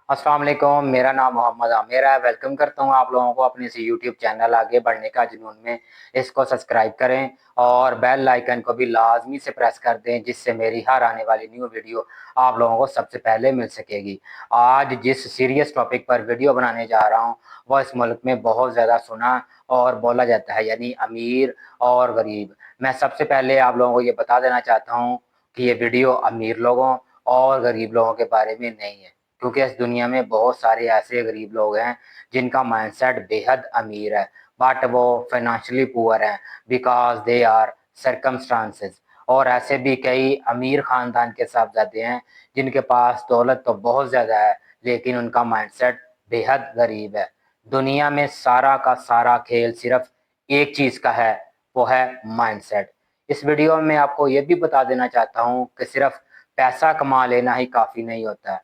अस्सलाम वालेकुम। मेरा नाम मोहम्मद आमिर है। वेलकम करता हूँ आप लोगों को अपने इस यूट्यूब चैनल आगे बढ़ने का जुनून में। इसको सब्सक्राइब करें और बेल आइकन को भी लाजमी से प्रेस कर दें, जिससे मेरी हर आने वाली न्यू वीडियो आप लोगों को सबसे पहले मिल सकेगी। आज जिस सीरियस टॉपिक पर वीडियो बनाने जा रहा हूँ वह इस मुल्क में बहुत ज़्यादा सुना और बोला जाता है, यानी अमीर और गरीब। मैं सबसे पहले आप लोगों को ये बता देना चाहता हूँ कि ये वीडियो अमीर लोगों और गरीब लोगों के बारे में नहीं है, क्योंकि इस दुनिया में बहुत सारे ऐसे गरीब लोग हैं जिनका माइंडसेट बेहद अमीर है, बट वो फाइनेंशियली पुअर हैं बिकॉज दे आर सरकमस्टांसेस। और ऐसे भी कई अमीर खानदान के साहबजादे हैं जिनके पास दौलत तो बहुत ज़्यादा है, लेकिन उनका माइंडसेट बेहद गरीब है। दुनिया में सारा का सारा खेल सिर्फ एक चीज़ का है, वो है माइंडसेट। इस वीडियो में आपको ये भी बता देना चाहता हूँ कि सिर्फ पैसा कमा लेना ही काफ़ी नहीं होता है,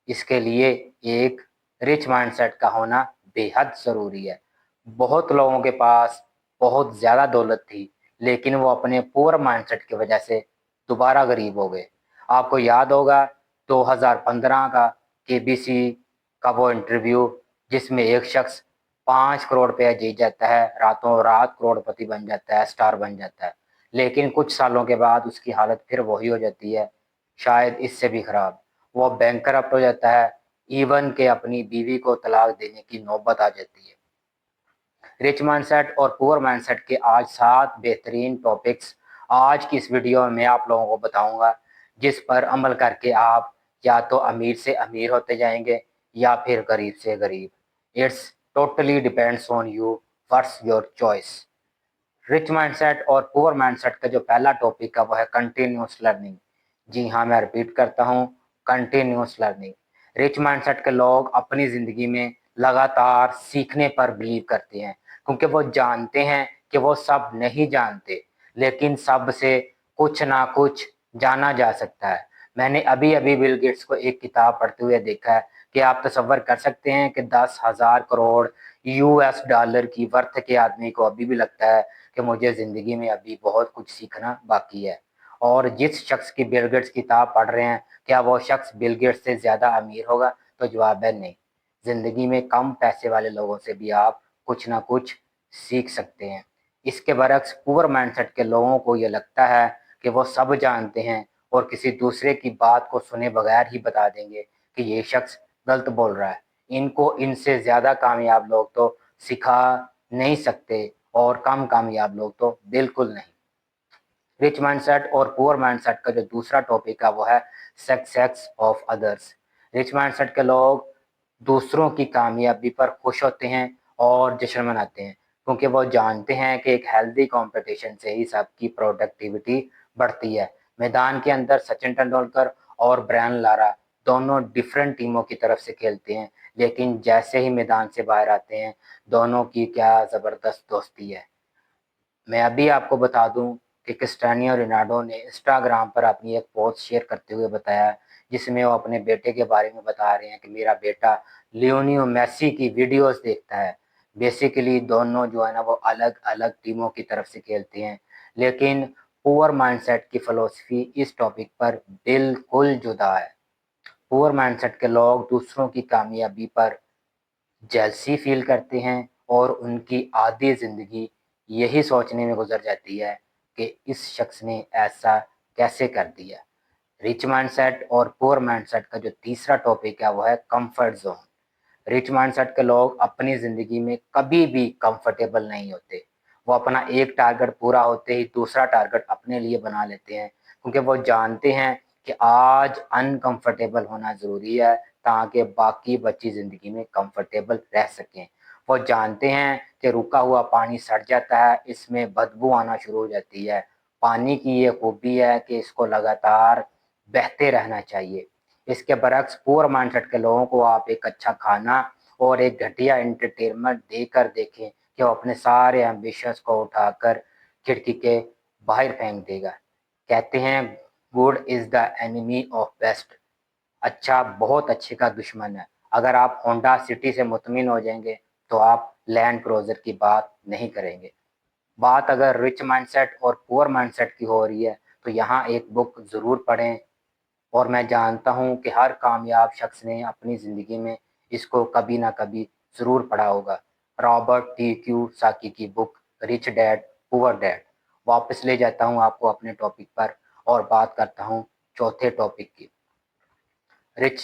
इसके लिए एक रिच माइंडसेट का होना बेहद ज़रूरी है। बहुत लोगों के पास बहुत ज़्यादा दौलत थी, लेकिन वो अपने पुअर माइंडसेट की वजह से दोबारा गरीब हो गए। आपको याद होगा 2015 का केबीसी का वो इंटरव्यू, जिसमें एक शख्स 5 करोड़ रुपया जीत जाता है, रातों रात करोड़पति बन जाता है, स्टार बन जाता है, लेकिन कुछ सालों के बाद उसकी हालत फिर वही हो जाती है, शायद इससे भी खराब। वो बैंकरप्ट हो जाता है, इवन के अपनी बीवी को तलाक देने की नौबत आ जाती है। रिच माइंडसेट और पुअर माइंडसेट के आज 7 बेहतरीन टॉपिक्स आज की इस वीडियो में आप लोगों को बताऊंगा, जिस पर अमल करके आप या तो अमीर से अमीर होते जाएंगे या फिर गरीब से गरीब। It's totally depends on you, what's your choice. Rich mindset और पुअर माइंडसेट का जो पहला टॉपिक है वो है कंटिन्यूस लर्निंग। जी हाँ, मैं रिपीट करता हूँ, कंटिन्यूस लर्निंग। रिच माइंडसेट के लोग अपनी ज़िंदगी में लगातार सीखने पर बिलीव करते हैं, क्योंकि वो जानते हैं कि वो सब नहीं जानते, लेकिन सब से कुछ ना कुछ जाना जा सकता है। मैंने अभी अभी बिल गेट्स को एक किताब पढ़ते हुए देखा है कि आप तसव्वुर कर सकते हैं कि 10,000 करोड़ यूएस डॉलर की वर्थ के आदमी को अभी भी लगता है कि मुझे ज़िंदगी में अभी बहुत कुछ सीखना बाकी है। और जिस शख्स की बिल गेट्स किताब पढ़ रहे हैं, क्या वो शख्स बिल गेट्स से ज़्यादा अमीर होगा? तो जवाब है नहीं। ज़िंदगी में कम पैसे वाले लोगों से भी आप कुछ ना कुछ सीख सकते हैं। इसके बरक्स पुअर माइंडसेट के लोगों को ये लगता है कि वो सब जानते हैं और किसी दूसरे की बात को सुने बगैर ही बता देंगे कि ये शख्स गलत बोल रहा है। इनको इनसे ज़्यादा कामयाब लोग तो सिखा नहीं सकते, और कम कामयाब लोग तो बिल्कुल नहीं। रिच माइंडसेट और पुअर माइंडसेट का जो दूसरा टॉपिक है वो है success of others. Rich mindset के लोग दूसरों की कामयाबी पर खुश होते हैं और जश्न मनाते हैं, क्योंकि वो जानते हैं कि एक हेल्दी कंपटीशन से ही सबकी प्रोडक्टिविटी बढ़ती है। मैदान के अंदर सचिन तेंदुलकर और ब्रायन लारा दोनों डिफरेंट टीमों की तरफ से खेलते हैं, लेकिन जैसे ही मैदान से बाहर आते हैं दोनों की क्या ज़बरदस्त दोस्ती है। मैं अभी आपको बता दूं कि क्रिस्टियानो रोनाल्डो ने इंस्टाग्राम पर अपनी एक पोस्ट शेयर करते हुए बताया, जिसमें वो अपने बेटे के बारे में बता रहे हैं कि मेरा बेटा लियोनेल मेसी की वीडियोस देखता है। बेसिकली दोनों जो है ना वो अलग अलग टीमों की तरफ से खेलते हैं, लेकिन पुअर माइंडसेट की फिलोसफी इस टॉपिक पर बिल्कुल जुदा है। पुअर माइंडसेट के लोग दूसरों की कामयाबी पर जेलसी फील करते हैं और उनकी आधी ज़िंदगी यही सोचने में गुजर जाती है कि इस शख्स ने ऐसा कैसे कर दिया। रिच माइंडसेट और पुअर माइंडसेट का जो तीसरा टॉपिक है वो है कंफर्ट जोन। रिच माइंडसेट के लोग अपनी ज़िंदगी में कभी भी कंफर्टेबल नहीं होते। वो अपना एक टारगेट पूरा होते ही दूसरा टारगेट अपने लिए बना लेते हैं, क्योंकि वो जानते हैं कि आज अनकंफर्टेबल होना ज़रूरी है ताकि बाकी बची ज़िंदगी में कंफर्टेबल रह सकें। वो जानते हैं कि रुका हुआ पानी सड़ जाता है, इसमें बदबू आना शुरू हो जाती है। पानी की ये खूबी है कि इसको लगातार बहते रहना चाहिए। इसके बरक्स पुअर माइंडसेट के लोगों को आप एक अच्छा खाना और एक घटिया एंटरटेनमेंट देकर देखें कि वो अपने सारे एम्बिशंस को उठाकर खिड़की के बाहर फेंक देगा। कहते हैं good is the enemy of best. अच्छा बहुत अच्छे का दुश्मन है। अगर आप होंडा सिटी से मुतमिन हो जाएंगे तो आप लैंड क्रूजर की बात नहीं करेंगे। बात अगर रिच माइंडसेट और पुअर माइंडसेट की हो रही है तो यहाँ एक बुक ज़रूर पढ़ें, और मैं जानता हूँ कि हर कामयाब शख्स ने अपनी ज़िंदगी में इसको कभी ना कभी ज़रूर पढ़ा होगा। रॉबर्ट टी कियोसाकी की book rich dad poor dad. वापस ले जाता हूँ आपको अपने टॉपिक पर और बात करता हूँ चौथे टॉपिक की। रिच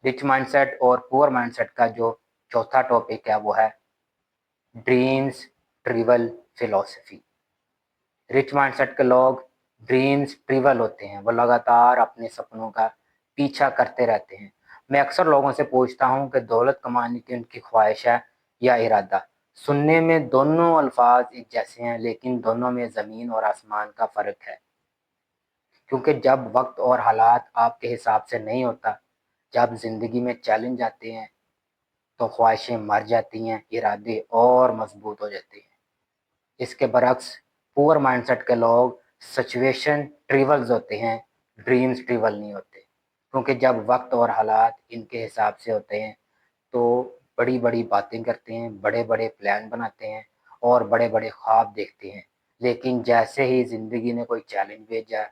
रिच माइंडसेट और पुअर माइंडसेट का जो चौथा टॉपिक है वो है dreams trivial philosophy. Rich mindset के लोग ड्रीम्स ट्रिवल होते हैं, वो लगातार अपने सपनों का पीछा करते रहते हैं। मैं अक्सर लोगों से पूछता हूँ कि दौलत कमाने की उनकी ख्वाहिश है या इरादा। सुनने में दोनों अल्फाज एक जैसे हैं, लेकिन दोनों में ज़मीन और आसमान का फ़र्क है। क्योंकि जब वक्त और हालात आपके हिसाब से नहीं होता, जब ज़िंदगी में चैलेंज आते हैं, तो ख्वाहिशें मर जाती हैं, इरादे और मजबूत हो जाते हैं। इसके बरक्स पुअर माइंडसेट के लोग सिचुएशन ट्रिवल्स होते हैं, ड्रीम्स ट्रिवल नहीं होते। क्योंकि जब वक्त और हालात इनके हिसाब से होते हैं, तो बड़ी बड़ी बातें करते हैं, बड़े बड़े प्लान बनाते हैं और बड़े बड़े ख्वाब देखते हैं। लेकिन जैसे ही ज़िंदगी ने कोई चैलेंज भेजा,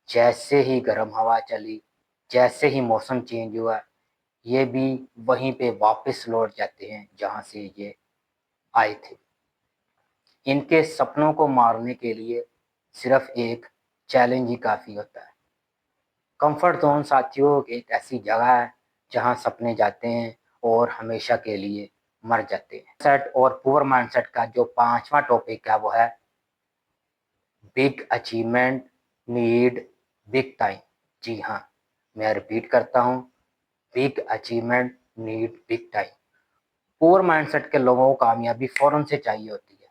जैसे ही गर्म हवा चली, जैसे ही मौसम चेंज हुआ, ये भी वहीं पे वापस लौट जाते हैं जहाँ से ये आए थे। इनके सपनों को मारने के लिए सिर्फ एक चैलेंज ही काफ़ी होता है। कंफर्ट जोन साथियों एक ऐसी जगह है जहाँ सपने जाते हैं और हमेशा के लिए मर जाते हैं। सेट और पुअर माइंडसेट का जो पांचवा टॉपिक है वो है big achievement need big time. जी हाँ, मैं रिपीट करता हूँ, big achievement need big time. Poor mindset के लोगों को कामयाबी फ़ौरन से चाहिए होती है।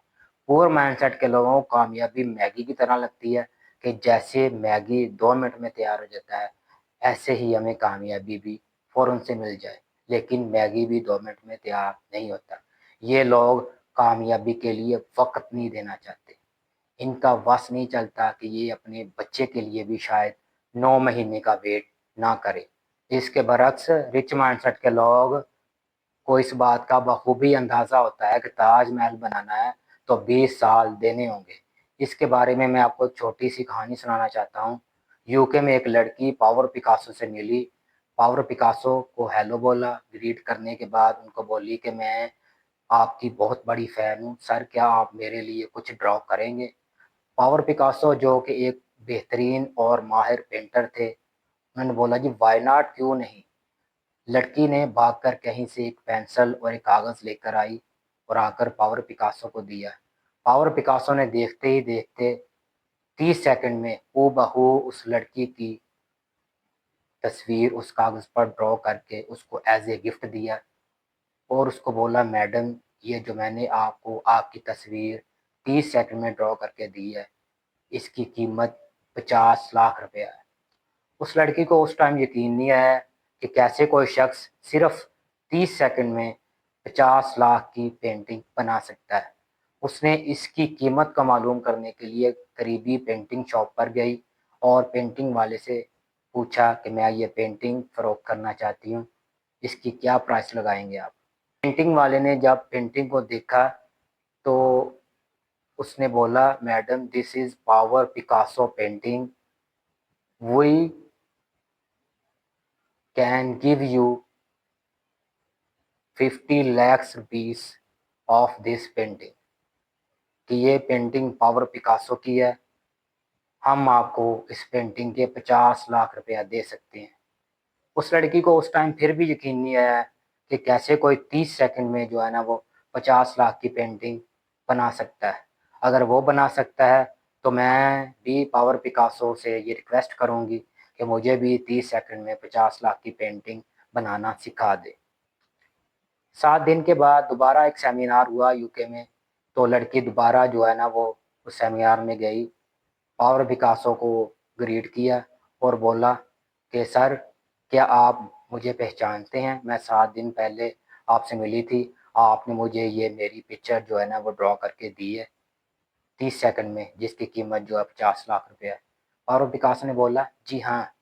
पुअर माइंडसेट के लोगों को कामयाबी मैगी की तरह लगती है कि जैसे मैगी 2 मिनट में तैयार हो जाता है, ऐसे ही हमें कामयाबी भी फ़ौरन से मिल जाए। लेकिन मैगी भी 2 मिनट में तैयार नहीं होता। ये लोग कामयाबी के लिए वक़्त नहीं देना चाहते। इनका वश नहीं चलता कि ये अपने बच्चे के लिए भी शायद 9 महीने का वेट ना करें। इसके बरक्स रिच माइंडसेट के लोग को इस बात का बखूबी अंदाज़ा होता है कि ताजमहल बनाना है तो 20 साल देने होंगे। इसके बारे में मैं आपको एक छोटी सी कहानी सुनाना चाहता हूँ। यूके में एक लड़की पावर पिकासो से मिली। पावर पिकासो को हेलो बोला, ग्रीट करने के बाद उनको बोली कि मैं आपकी बहुत बड़ी फ़ैन हूँ, सर क्या आप मेरे लिए कुछ ड्रॉ करेंगे? पावर पिकासो जो कि एक बेहतरीन और माहिर पेंटर थे, उन्होंने बोला जी व्हाई नॉट, क्यों नहीं। लड़की ने भागकर कहीं से एक पेंसिल और एक कागज़ लेकर आई और आकर पावर पिकासो को दिया। पावर पिकासो ने देखते ही देखते 30 सेकंड में हूबहू उस लड़की की तस्वीर उस कागज़ पर ड्रॉ करके उसको एज़ ए गिफ्ट दिया और उसको बोला मैडम, ये जो मैंने आपको आपकी तस्वीर 30 सेकंड में ड्रॉ करके दी है, इसकी कीमत 50 लाख रुपया है। उस लड़की को उस टाइम यकीन नहीं आया कि कैसे कोई शख्स सिर्फ 30 सेकंड में 50 लाख की पेंटिंग बना सकता है। उसने इसकी कीमत को मालूम करने के लिए करीबी पेंटिंग शॉप पर गई और पेंटिंग वाले से पूछा कि मैं ये पेंटिंग फ़रोख्त करना चाहती हूँ, इसकी क्या प्राइस लगाएंगे आप? पेंटिंग वाले ने जब पेंटिंग को देखा तो उसने बोला madam this is power Picasso painting, we can give you 50 lakhs rupees of this painting, कि ये पेंटिंग पावर पिकासो की है, हम आपको इस पेंटिंग के 50 लाख रुपया दे सकते हैं। उस लड़की को उस टाइम फिर भी यकीन नहीं आया कि कैसे कोई 30 सेकंड में जो है ना वो 50 लाख की पेंटिंग बना सकता है। अगर वो बना सकता है तो मैं भी पावर पिकासो से ये रिक्वेस्ट करूँगी कि मुझे भी 30 सेकंड में 50 लाख की पेंटिंग बनाना सिखा दे। 7 दिन के बाद दोबारा एक सेमिनार हुआ यूके में, तो लड़की दोबारा जो है ना वो उस सेमिनार में गई, पावर पिकासो को ग्रीट किया और बोला कि सर क्या आप मुझे पहचानते हैं? मैं 7 दिन पहले आपसे मिली थी, आपने मुझे ये मेरी पिक्चर जो है ना वो ड्रॉ करके दी है 30 सेकंड में, जिसकी कीमत जो है 50 लाख रुपया है। पावर पिकासो ने बोला जी हाँ,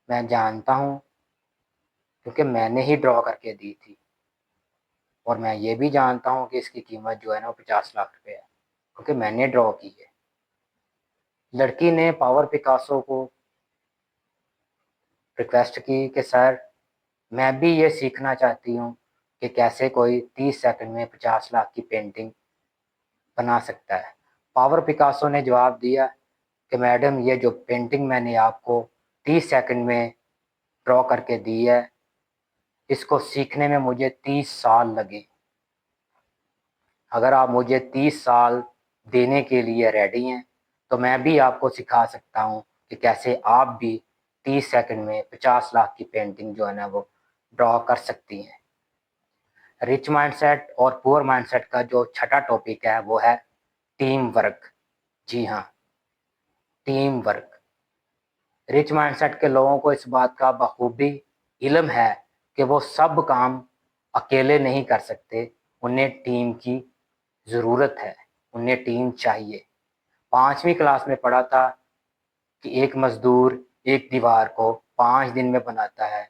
मैं जानता हूँ, क्योंकि मैंने ही ड्रॉ करके दी थी और मैं ये भी जानता हूँ कि इसकी कीमत जो है ना वो 50 लाख रुपए है, क्योंकि मैंने ड्रॉ की है। लड़की ने पावर पिकासो को रिक्वेस्ट की कि सर मैं भी ये सीखना चाहती हूँ कि कैसे कोई 30 सेकंड में 50 लाख की पेंटिंग बना सकता है। पावर पिकासो ने जवाब दिया कि मैडम ये जो पेंटिंग मैंने आपको 30 सेकंड में ड्रॉ करके दी है, इसको सीखने में मुझे 30 साल लगे। अगर आप मुझे 30 साल देने के लिए रेडी हैं तो मैं भी आपको सिखा सकता हूँ कि कैसे आप भी 30 सेकंड में 50 लाख की पेंटिंग जो है ना वो ड्रॉ कर सकती हैं। रिच माइंडसेट और पुअर माइंडसेट का जो छठा टॉपिक है वो है टीम वर्क। जी हाँ, टीम वर्क। रिच माइंडसेट के लोगों को इस बात का बखूबी इल्म है कि वो सब काम अकेले नहीं कर सकते, उन्हें टीम की ज़रूरत है, उन्हें टीम चाहिए। 5वीं क्लास में पढ़ा था कि एक मजदूर एक दीवार को 5 दिन में बनाता है,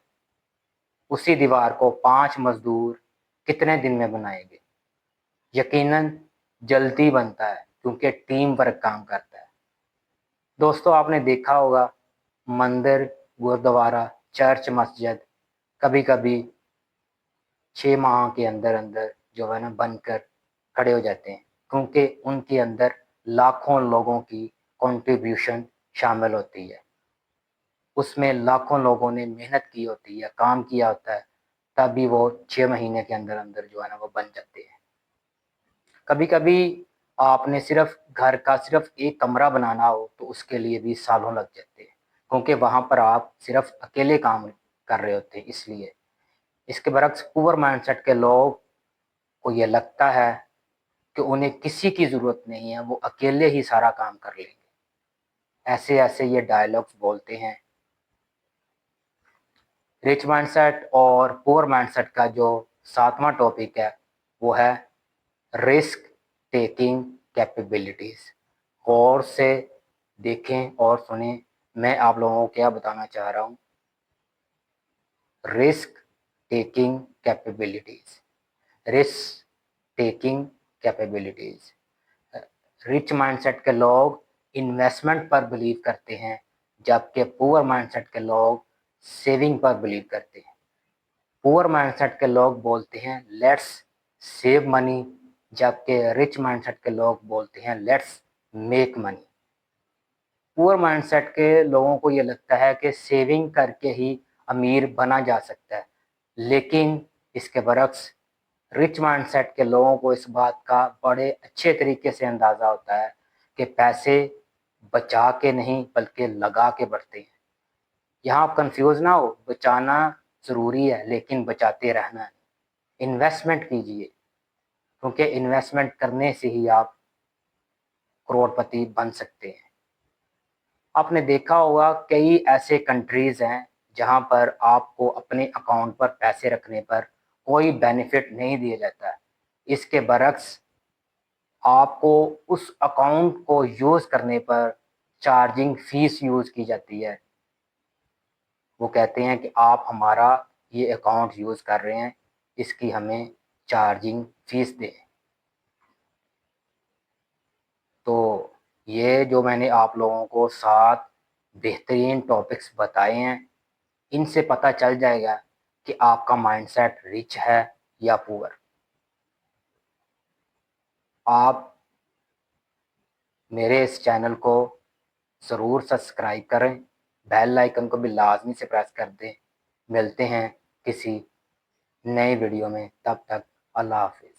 उसी दीवार को 5 मजदूर कितने दिन में बनाएंगे? यकीनन जल्दी बनता है क्योंकि टीम वर्क काम करता है। दोस्तों आपने देखा होगा मंदिर, गुरुद्वारा, चर्च, मस्जिद कभी कभी 6 माह के अंदर अंदर जो है ना बनकर खड़े हो जाते हैं क्योंकि उनके अंदर लाखों लोगों की कंट्रीब्यूशन शामिल होती है। उसमें लाखों लोगों ने मेहनत की होती है, काम किया होता है, तभी वो 6 महीने के अंदर अंदर जो है ना वो बन जाते हैं। कभी कभी आपने सिर्फ घर का सिर्फ एक कमरा बनाना हो तो उसके लिए भी सालों लग जाते हैं क्योंकि वहाँ पर आप सिर्फ अकेले काम कर रहे होते हैं। इसलिए इसके बरक्स पुअर माइंडसेट के लोग को ये लगता है कि उन्हें किसी की ज़रूरत नहीं है, वो अकेले ही सारा काम कर लेंगे। ऐसे ऐसे ये डायलॉग्स बोलते हैं। रिच माइंडसेट और पुअर माइंडसेट का जो 7वां टॉपिक है वो है रिस्क टेकिंग कैपेबिलिटीज़। गौर से देखें और सुनें, मैं आप लोगों को क्या बताना चाह रहा हूँ। Risk taking capabilities, risk taking capabilities. Rich mindset के लोग इन्वेस्टमेंट पर बिलीव करते हैं जबकि पुअर माइंडसेट के लोग सेविंग पर बिलीव करते हैं। पुअर माइंडसेट के लोग बोलते हैं लेट्स सेव मनी, जबकि रिच माइंडसेट के लोग बोलते हैं let's make money. Poor mindset के लोगों को ये लगता है कि सेविंग करके ही अमीर बना जा सकता है, लेकिन इसके बरक्स रिच माइंडसेट के लोगों को इस बात का बड़े अच्छे तरीके से अंदाज़ा होता है कि पैसे बचा के नहीं बल्कि लगा के बढ़ते हैं। यहाँ आप कंफ्यूज ना हो, बचाना ज़रूरी है लेकिन बचाते रहना है। इन्वेस्टमेंट कीजिए क्योंकि इन्वेस्टमेंट करने से ही आप करोड़पति बन सकते हैं। आपने देखा होगा कई ऐसे कंट्रीज़ हैं जहाँ पर आपको अपने अकाउंट पर पैसे रखने पर कोई बेनिफिट नहीं दिया जाता है। इसके बरक्स आपको उस अकाउंट को यूज़ करने पर चार्जिंग फ़ीस यूज़ की जाती है। वो कहते हैं कि आप हमारा ये अकाउंट यूज़ कर रहे हैं, इसकी हमें चार्जिंग फ़ीस दें। तो ये जो मैंने आप लोगों को 7 बेहतरीन टॉपिक्स बताए हैं, इनसे पता चल जाएगा कि आपका माइंडसेट रिच है या पुअर। आप मेरे इस चैनल को ज़रूर सब्सक्राइब करें, बेल आइकन को भी लाजमी से प्रेस कर दें। मिलते हैं किसी नए वीडियो में, तब तक अल्लाह हाफ़िज़।